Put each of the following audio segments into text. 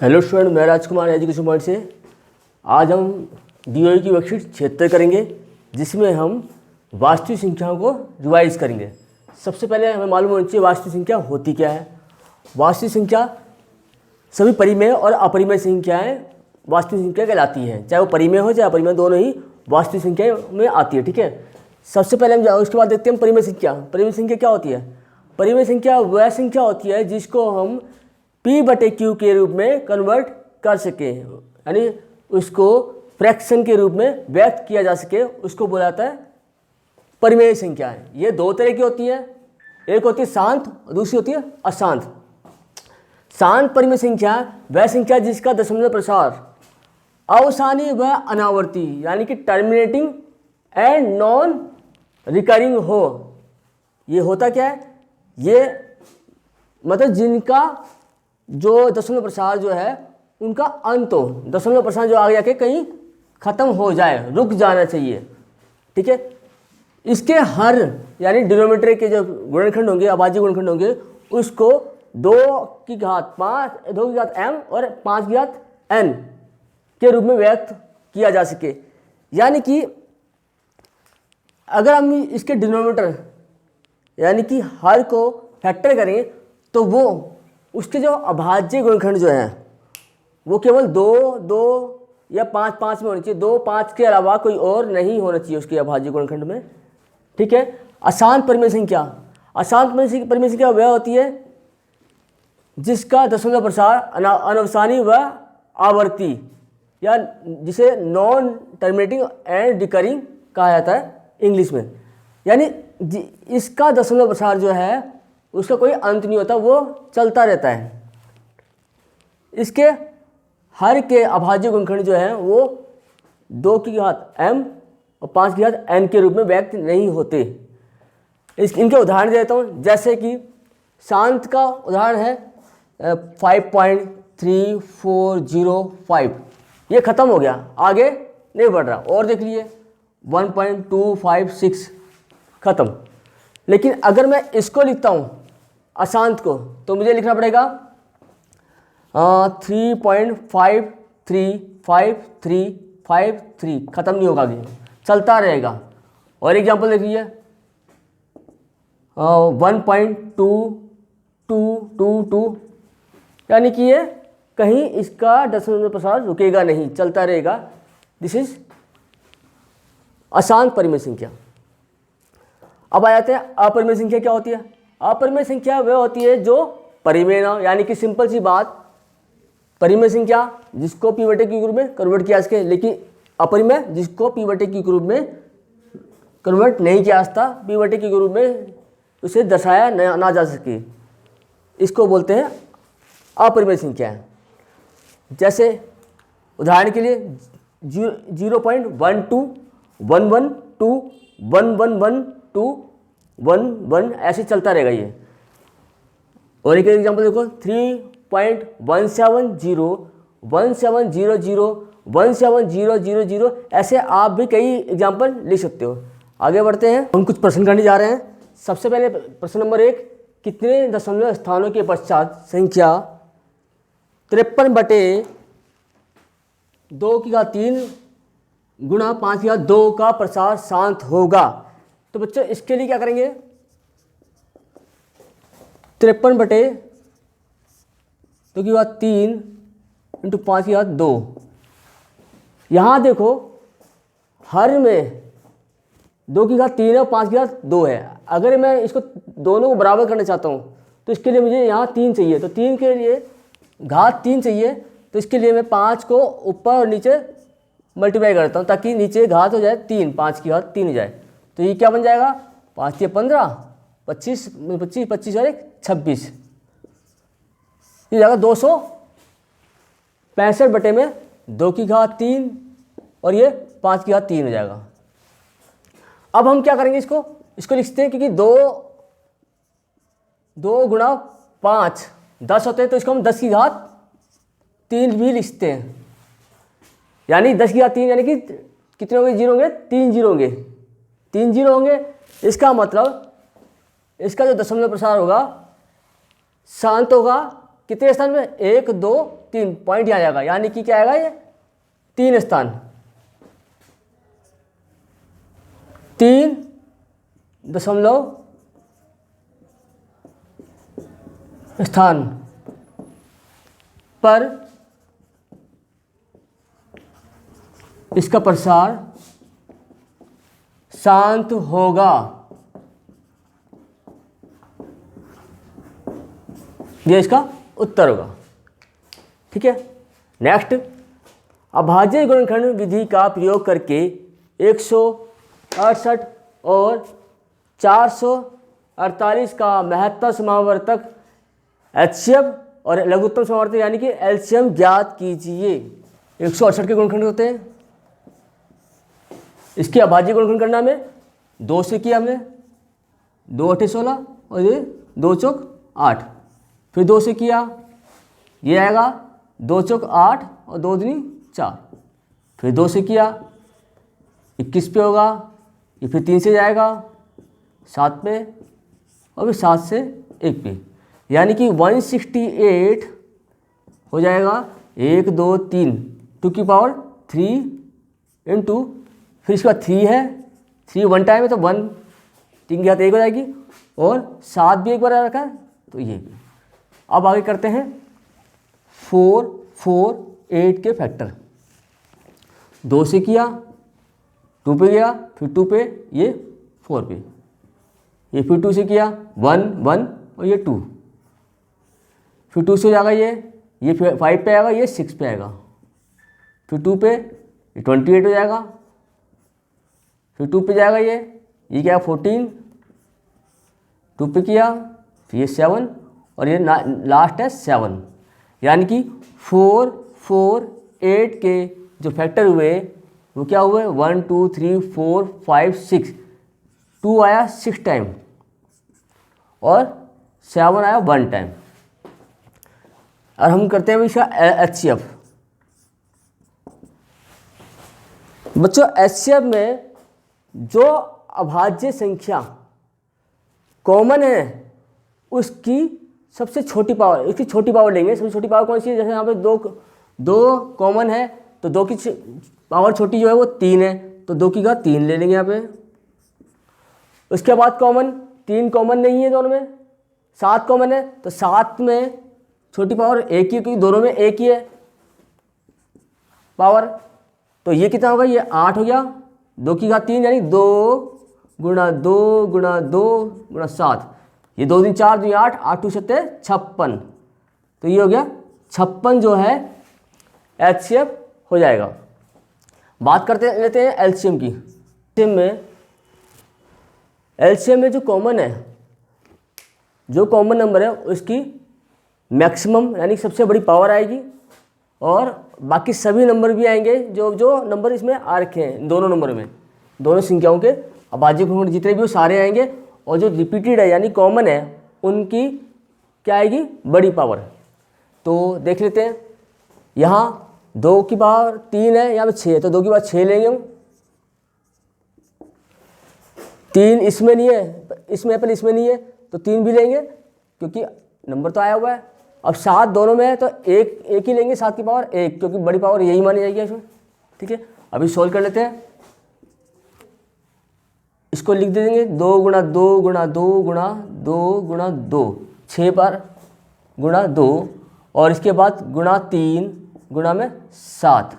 Hello student, मैं राजकुमार education point से। आज हम डीओई की वर्कशीट 76 करेंगे, जिसमें हम वास्तविक संख्याओं को रिवाइज करेंगे। सबसे पहले हमें मालूम होना चाहिए वास्तविक संख्या होती क्या है। वास्तविक संख्या सभी परिमेय और अपरिमेय संख्याएं वास्तविक संख्या कहलाती हैं। चाहे वो परिमेय हो चाहे अपरिमेय, दोनों ही वास्तविक संख्या में आती है। ठीक है, सबसे पहले हम उसके बाद देखते हैं परिमेय संख्या। परिमेय संख्या क्या होती है? परिमेय संख्या वह संख्या होती है जिसको हम P/Q के रूप में कन्वर्ट कर सके, यानी उसको फ्रैक्शन के रूप में व्यक्त किया जा सके, उसको बोला जाता है परिमेय संख्याएं। ये दो तरह की होती है, एक होती है शांत और दूसरी होती है अशांत। शांत परिमेय संख्या वह संख्या जिसका दशमलव प्रसार अवसानी व अनावर्ती यानी कि टर्मिनेटिंग एंड नॉन रिकरिंग हो। ये होता क्या है? ये मतलब जिनका जो दशमलव प्रसार जो है उनका अंत हो, दशमलव प्रसार जो आगे जाके कहीं खत्म हो जाए, रुक जाना चाहिए। ठीक है, इसके हर यानी डिनोमिनेटर के जो गुणनखंड होंगे, अभाज्य गुणनखंड होंगे, उसको 2 की घात 5, 2 की घात m और 5 की घात n के रूप में व्यक्त किया जा सके। यानी कि अगर हम इसके डिनोमिनेटर यानी कि हर को फैक्टर करें तो वो उसके जो अभाज्य गुणनखंड जो हैं वो केवल 2, 2 या 5, 5 में होनी चाहिए। 2, 5 के अलावा कोई और नहीं होना चाहिए उसके अभाज्य गुणनखंड में। ठीक है, अशांत परिमेय संख्या। अशांत परिमेय संख्या वह होती है जिसका दशमलव प्रसार अनवसानी व आवर्ती या जिसे नॉन टर्मिनेटिंग एंड रिकरिंग कहा जाता है इंग्लिश में। यानी इसका दशमलव प्रसार जो है उसका कोई अंत नहीं होता, वो चलता रहता है। इसके हर के अभाज्य गुणनखंड जो हैं वो 2 की घात m और 5 की घात n के रूप में व्यक्त नहीं होते। इनके उदाहरण देता हूँ, जैसे कि शांत का उदाहरण है 5.3405। ये खत्म हो गया, आगे नहीं बढ़ रहा। और देख लीजिए 1.256 खत्म। लेकिन अगर मैं इसको लिखता हूँ अशांत को, तो मुझे लिखना पड़ेगा 3.535353, खत्म नहीं होगा, आगे चलता रहेगा। और एग्जाम्पल देख लीजिए 1.2222, यानी कि ये कहीं इसका दशमलव प्रसार रुकेगा नहीं, चलता रहेगा। दिस इज अशांत परिमेय संख्या। अब आ जाते हैं अपरिमेय संख्या। क्या होती है? अपरिमेय संख्या वह होती है जो परिमेय ना, यानी कि सिंपल सी बात, परिमेय संख्या जिसको P/Q के रूप में कन्वर्ट किया सके, लेकिन अपरिमेय जिसको P/Q के रूप में कन्वर्ट नहीं किया जाता, P/Q के रूप में उसे दर्शाया ना जा सके, इसको बोलते हैं अपरिमेय संख्या। जैसे उदाहरण के लिए 0.12 112 1112 11 ऐसे चलता रहेगा ये। और एक एग्जांपल देखो 3.170 1700 17000, ऐसे आप भी कई एग्जांपल लिख सकते हो। आगे बढ़ते हैं, हम कुछ प्रश्न करने जा रहे हैं। सबसे पहले प्रश्न नंबर 1, कितने दशमलव स्थानों के पश्चात संख्या 53/2 की घात 3 गुणा 5 की घात 2 का प्रसार शांत होगा? तो बच्चों इसके लिए क्या करेंगे? 53/2 की घात 3 इंटू 5 की घात 2। यहाँ देखो हर में 2 की घात 3 है और 5 की घात 2 है। अगर मैं इसको दोनों को बराबर करना चाहता हूँ तो इसके लिए मुझे यहाँ 3 चाहिए, तो 3 के लिए घात 3 चाहिए। तो इसके लिए मैं 5 को ऊपर और नीचे मल्टीप्लाई करता हूँ ताकि नीचे घात हो जाए 3, 5 की घात 3 हो जाए। तो ये क्या बन जाएगा? 5 से 15, 25 25 25 और 1 26, ये जाएगा 265 में 2 की घात 3 और ये 5 की घात 3 हो जाएगा। अब हम क्या करेंगे, इसको लिखते हैं, क्योंकि 2 गुणा 5 10 होते हैं, तो इसको हम 10 की घात 3 भी लिखते हैं। यानी 10 की घात 3 यानी कि कितने होंगे? 0 होंगे, 3 0 होंगे, 3 0 होंगे। इसका मतलब इसका जो दशमलव प्रसार होगा शांत होगा कितने स्थान में, 1 2 3 पॉइंट यहाँ जाएगा, यानी कि क्या आएगा ये 3 स्थान, 3 स्थान पर इसका प्रसार शांत होगा। ये इसका उत्तर होगा। ठीक है, नेक्स्ट, अभाज्य गुणनखंड विधि का प्रयोग करके 168 और 448 का महत्तम समावर्तक HCF और लघुत्तम समावर्तक यानी कि LCM ज्ञात कीजिए। 168 के गुणनखंड होते हैं, इसके अभाज्य गुणनखंड करना में 2 से किया हमने, 2 8 16 और ये 2 चौक 8, फिर 2 से किया, ये आएगा 2 चौक 8 और 2 दूनी 4, फिर 2 से किया 21 पे होगा, ये फिर 3 से जाएगा 7 पे और फिर 7 से 1 पे, यानी कि 168 हो जाएगा 1 2 3 2 की पावर 3 इंटू, फिर इसके बाद 3 है, 3 1 टाइम है तो 1 3 की घात 1 हो जाएगी, और 7 भी एक बार रखा है तो ये भी। अब आगे करते हैं 4 4 8 के फैक्टर। 2 से किया, 2 पे गया, फिर 2 पे, ये 4 पे, ये फिर 2 से किया 1 1 और ये 2, फिर 2 से हो जाएगा ये 5 पे आएगा, ये 6 पे आएगा, फिर 2 पे ये 28 हो जाएगा, फिर 2 पे जाएगा ये क्या 14, 2 पे किया, फिर ये 7 और ये लास्ट है 7, यानी कि 4 4 8 के जो फैक्टर हुए वो क्या हुए 1 2 3 4 5 6, 2 आया 6 टाइम और 7 आया 1 टाइम। और हम करते हैं इसका HCF। बच्चों HCF में जो अभाज्य संख्या कॉमन है उसकी सबसे छोटी पावर, इसकी छोटी पावर लेंगे। सबसे छोटी पावर कौन सी है, जैसे यहाँ पे दो कॉमन है तो 2 की पावर छोटी जो है वो 3 है, तो 2 की घात 3 ले लेंगे यहाँ पे। उसके बाद कॉमन 3 कॉमन नहीं है दोनों में, 7 कॉमन है तो 7 में छोटी पावर 1 ही, क्योंकि दोनों में 1 ही है पावर, तो ये कितना होगा, ये 8 हो गया, 2 की घात 3 यानी 2 गुणा 2 गुणा 2 गुणा 7, ये 2 दिन 4 2 8, 8 2 7 56, तो ये हो गया 56 जो है HCF हो जाएगा। बात करते लेते हैं LCM की। LCM में जो कॉमन है, जो कॉमन नंबर है उसकी मैक्सिमम यानी सबसे बड़ी पावर आएगी, और बाकी सभी नंबर भी आएंगे जो जो नंबर इसमें आ रखे हैं, दोनों नंबर में, दोनों संख्याओं के अभाज्य गुणनखंड जितने भी वो सारे आएंगे, और जो रिपीटेड है यानी कॉमन है उनकी क्या आएगी, बड़ी पावर। तो देख लेते हैं, यहाँ 2 की पावर 3 है, यहाँ पे 6 है, तो 2 की पावर 6 लेंगे हम। 3 इसमें नहीं है, इसमें पर इसमें नहीं है तो 3 भी लेंगे क्योंकि नंबर तो आया हुआ है। अब 7 दोनों में है तो एक ही लेंगे, 7 की पावर 1, क्योंकि बड़ी पावर यही मानी जाएगी इसमें। ठीक है, अभी सोल्व कर लेते हैं। इसको लिख देंगे 2 गुणा 2 गुणा 2 गुणा 2 गुणा 2, 6 बार गुणा 2, और इसके बाद गुणा 3 गुणा में 7,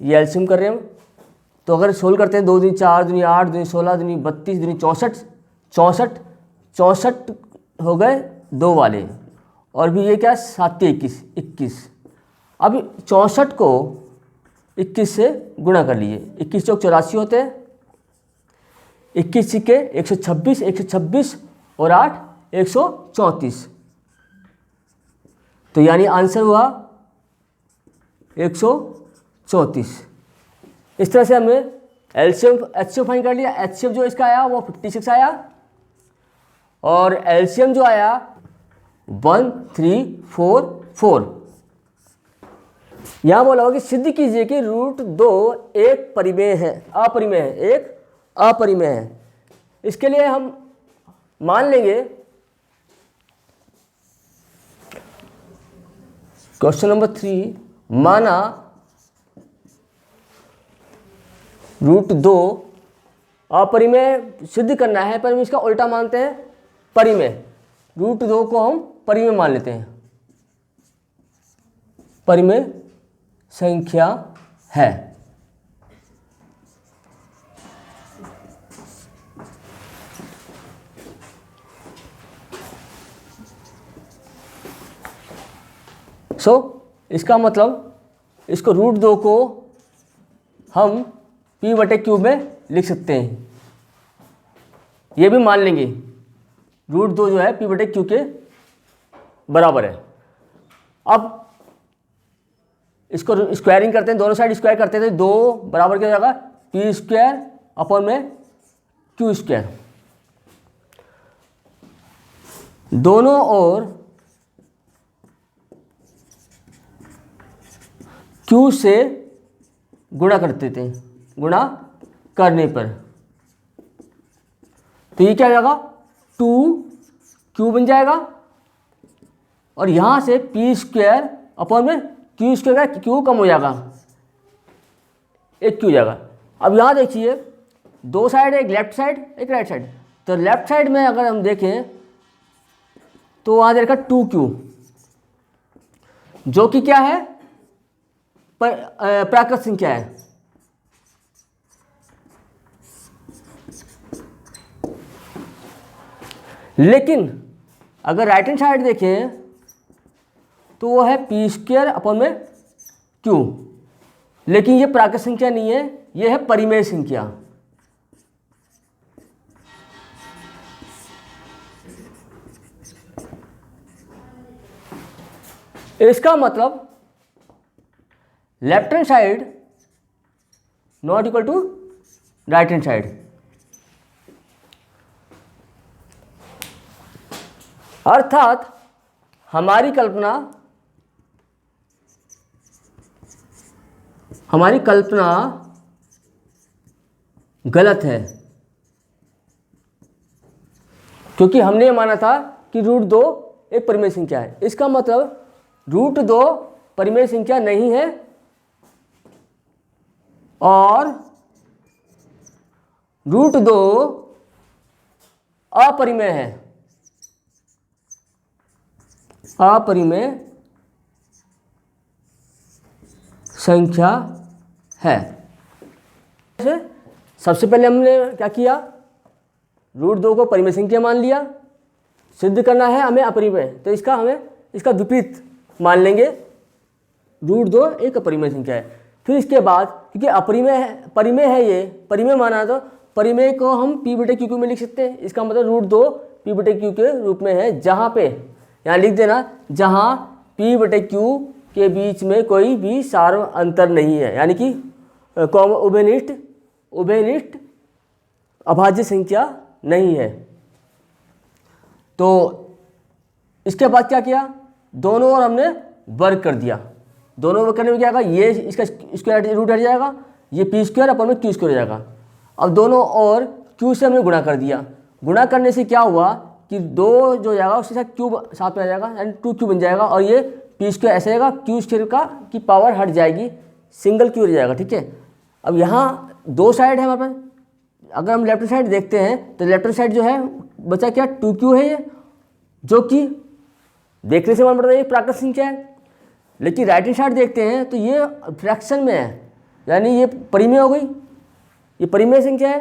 ये एलसीएम कर रहे हैं हम। तो अगर सोल्व करते हैं 2 दूनी 4 दूनी 8 दूनी 16 दूनी 32 दूनी 64, 64 हो गए 2 वाले, और भी ये क्या 7 21। अब 64 को 21 से गुणा कर लीजिए, 21 चौक 84 होते हैं, 21 सिक्के 126 और 8 134, तो यानी आंसर हुआ 134। इस तरह से हमने एचसीएफ फाइंड कर लिया। एचसीएफ जो इसका आया वो 56 आया, और एलसीएम जो आया 1344। यहां बोला होगा कि सिद्ध कीजिए कि √2 एक परिमेय है, अपरिमेय है, एक अपरिमेय है। इसके लिए हम मान लेंगे क्वेश्चन नंबर 3, माना √2 अपरिमेय सिद्ध करना है, पर हम इसका उल्टा मानते हैं परिमेय। √2 को हम परिमेय मान लेते हैं, परिमेय संख्या है। इसका मतलब इसको √2 को हम p/q में लिख सकते हैं। ये भी मान लेंगे √2 जो है p/q के बराबर है। अब इसको स्क्वायरिंग करते हैं, दोनों साइड स्क्वायर करते हैं, तो 2 बराबर क्या हो जाएगा p² / q²। दोनों ओर q से गुणा कर देते हैं, गुणा करने पर तो ये क्या हो जाएगा 2q बन जाएगा, और यहां से p² / q² का q कम हो जाएगा, एक q जाएगा। अब यहां देखिए 2 साइड है, एक लेफ्ट साइड एक राइट साइड। तो लेफ्ट साइड में अगर हम देखें तो वहां जाएगा 2q, जो कि क्या है प्राकृत संख्या है। लेकिन अगर राइट हैंड साइड देखें तो वो है p² / q, लेकिन ये प्राकृत संख्या नहीं है, ये है परिमेय संख्या। इसका मतलब left hand side not equal to right hand side. अर्थात हमारी कल्पना गलत है, क्योंकि हमने माना था कि √2 एक परिमेय संख्या है। इसका मतलब √2 परिमेय संख्या नहीं है और √2 अपरिमेय है, अपरिमेय संख्या है। सबसे पहले हमने क्या किया, √2 को परिमेय संख्या मान लिया। सिद्ध करना है हमें अपरिमेय, तो इसका विपरीत मान लेंगे, √2 एक अपरिमेय संख्या है। फिर इसके बाद क्योंकि परिमेय है, ये परिमेय माना, तो परिमेय को हम p/q में लिख सकते हैं। इसका मतलब √2 p/q के रूप में है, जहाँ पे यहाँ लिख देना, जहाँ p/q के बीच में कोई भी सार्व अंतर नहीं है, यानी कि उभयनिष्ठ अभाज्य संख्या नहीं है। तो इसके बाद क्या किया, दोनों ओर हमने वर्ग कर दिया। दोनों वर्ग करने में क्या होगा, ये इसका स्क्वायर रूट हट जाएगा, ये p² / q² हो जाएगा। अब दोनों और q से हमने गुणा कर दिया। गुणा करने से क्या हुआ कि 2 जो जाएगा उसके साथ q साथ में आ जाएगा, यानी 2q बन जाएगा, और ये p² ऐसे आएगा, q² की पावर हट जाएगी, सिंगल q रह जाएगा। ठीक है। अब यहाँ 2 साइड है हमारे पास। अगर हम लेफ्ट साइड देखते हैं तो लेफ्ट साइड जो है बचा क्या, 2q है ये, जो कि देखने से मालूम पड़ता है ये प्राकृत संख्या है। लेकिन राइट हैंड साइड देखते हैं तो ये फ्रैक्शन में है, यानी ये परिमेय हो गई, ये परिमेय संख्या है।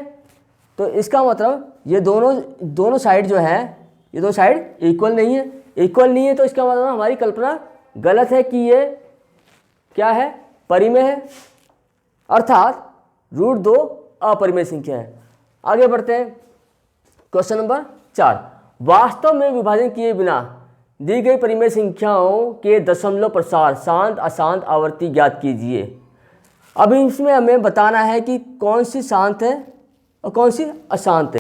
तो इसका मतलब ये दोनों साइड जो है, ये 2 साइड इक्वल नहीं है। इक्वल नहीं है तो इसका मतलब हमारी कल्पना गलत है कि ये क्या है, परिमेय है, अर्थात √2 अपरिमेय संख्या है। आगे बढ़ते हैं, क्वेश्चन नंबर 4, वास्तव में विभाजन किए बिना दी गई परिमेय संख्याओं के दशमलव प्रसार शांत अशांत आवृत्ति ज्ञात कीजिए। अब इसमें हमें बताना है कि कौन सी शांत है और कौन सी अशांत है।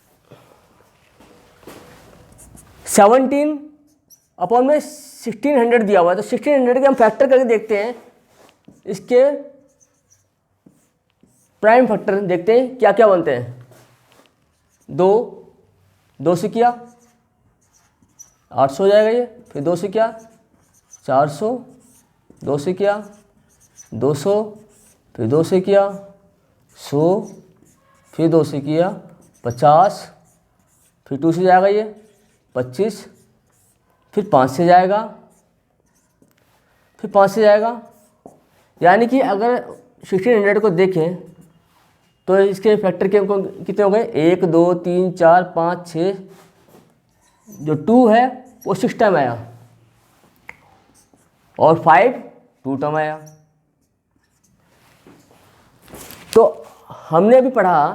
17/1600 दिया हुआ है, तो 1600 के हम फैक्टर करके देखते हैं, इसके प्राइम फैक्टर देखते हैं क्या क्या बनते हैं। 2 से किया 800 हो जाएगा ये, फिर 2 से किया 400, 2 से किया 200, फिर 2 से किया 100, फिर 2 से किया 50, फिर 2 से जाएगा ये 25, फिर 5 से जाएगा, फिर 5 से जाएगा। यानी कि अगर 1600 को देखें तो इसके फैक्टर के कितने हो गए, 1 2 3 4 5 6, जो 2 है वो 6 टाइम आया और 5 2 टाइम आया। तो हमने अभी पढ़ा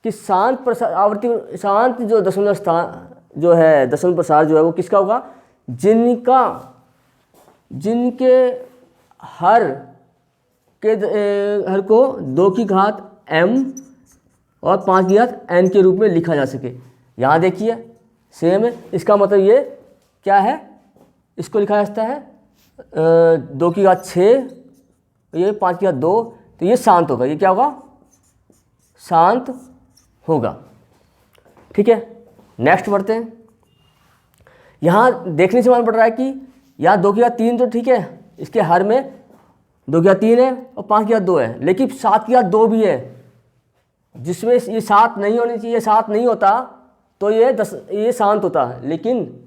कि शांत प्रसार आवर्ती, शांत जो दशमलव स्थान जो है, दशमलव प्रसार जो है वो किसका होगा, जिनके हर को 2 की घात m और 5 की घात n के रूप में लिखा जा सके। यहाँ देखिए सेम है, इसका मतलब ये क्या है, इसको लिखा जा सकता है 2 की घात 6, ये 5 की घात 2, तो ये शांत होगा, ये क्या होगा, शांत होगा। ठीक है, नेक्स्ट बढ़ते हैं। यहाँ देखने से मालूम पड़ रहा है कि यहाँ 2 की घात 3 तो ठीक है, इसके हर में 2 की घात 3 है और 5 की घात 2 है, लेकिन 7 की घात 2 भी है, जिसमें ये 7 नहीं होनी चाहिए, 7 नहीं होता तो ये शांत होता है, लेकिन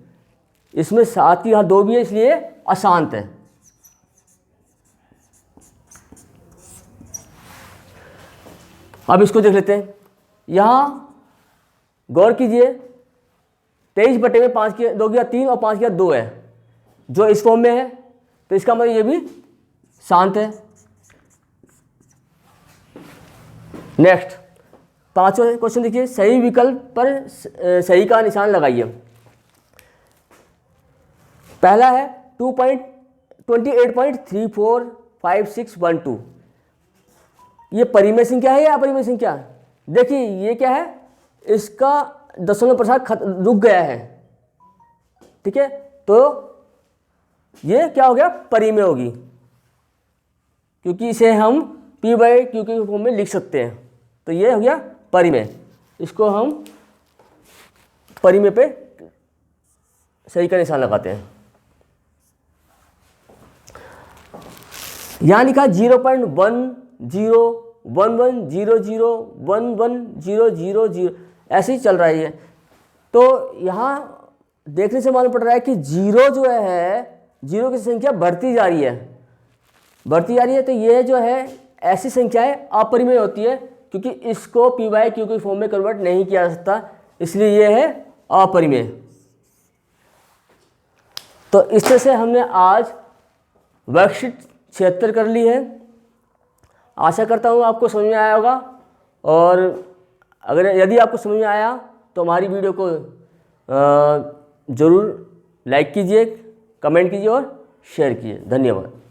इसमें 7 की घात 2 भी है, इसलिए अशांत है। अब इसको देख लेते हैं। यहाँ गौर कीजिए 23 बटे में 5 की 2 की घात 3 और 5 की घात 2 है, जो इस फॉर्म में है, तो इसका मतलब ये भी शांत है। नेक्स्ट 5वां क्वेश्चन देखिए, सही विकल्प पर सही का निशान लगाइए। पहला है 28.345612, ये परिमेय संख्या है या अपरिमेय संख्या? देखिए ये क्या है, इसका दशमलव प्रसार रुक गया है। ठीक है, तो ये क्या हो गया, परिमेय होगी, क्योंकि इसे हम p/q के फॉर्म में लिख सकते हैं, तो ये हो गया परिमेय। इसको हम परिमेय पे सही का निशान लगाते हैं। यहाँ लिखा 0.1011001100 ऐसे ही चल रहा है ये। तो यहाँ देखने से मालूम पड़ रहा है कि जीरो जो है, जीरो की संख्या बढ़ती जा रही है, तो ये जो है ऐसी संख्याएं अपरिमेय होती है, क्योंकि इसको p/q के फॉर्म में कन्वर्ट नहीं किया जा सकता, इसलिए ये है अपरिमेय। तो इस तरह से हमने आज वर्कशीट 76 कर ली है। आशा करता हूँ आपको समझ में आया होगा, और अगर यदि आपको समझ में आया तो हमारी वीडियो को ज़रूर लाइक कीजिए, कमेंट कीजिए और शेयर कीजिए। धन्यवाद।